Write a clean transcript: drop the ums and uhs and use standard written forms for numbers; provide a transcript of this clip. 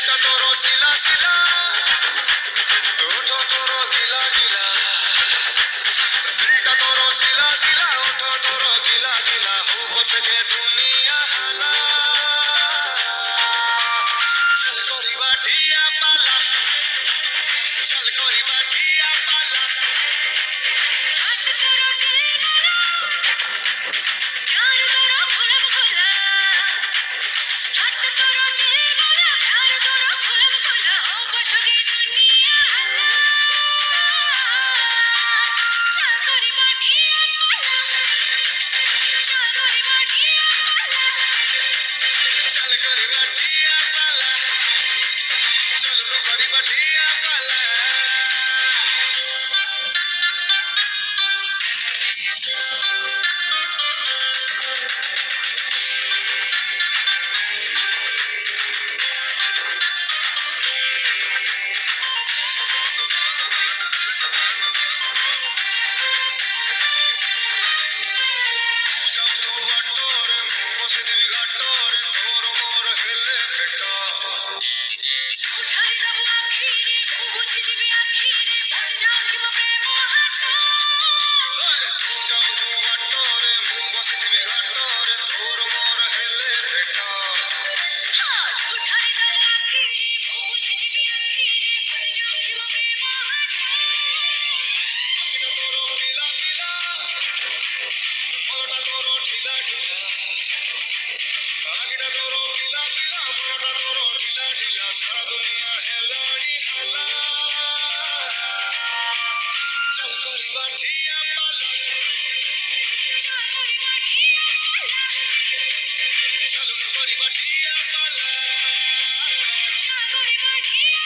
ତୋର ସିଲା ସିଲା ଓଠ ତୋର ଗିଲା ଗିଲା ଦିଟା ତୋର ସିଲା ସିଲା ଓଠ ତୋର ଗିଲା ଗିଲା ହଉ ପଛକେ ଦୁନିଆ हाला चल କରିବା ଢିଆ ପାଲା चल କରିବା ଢିଆ ପାଲା हाथ तोरो दिल भरा प्यार तोरो भुलम भुला हाथ तोरो दिल भरा प्यार तोरो भुलम भुला हो पछके दुनिया हाला चल କରିବା ढिया पाला चल କରିବା ढिया पाला चल କରିବା ढिया पाला चल କରିବା ढिया पाला सारा दुनिया हेलाणी हला चल କରିବା ढिया पाला चल କରିବା ढिया पाला चल କରିବା ढिया पाला चल କରିବା ढिया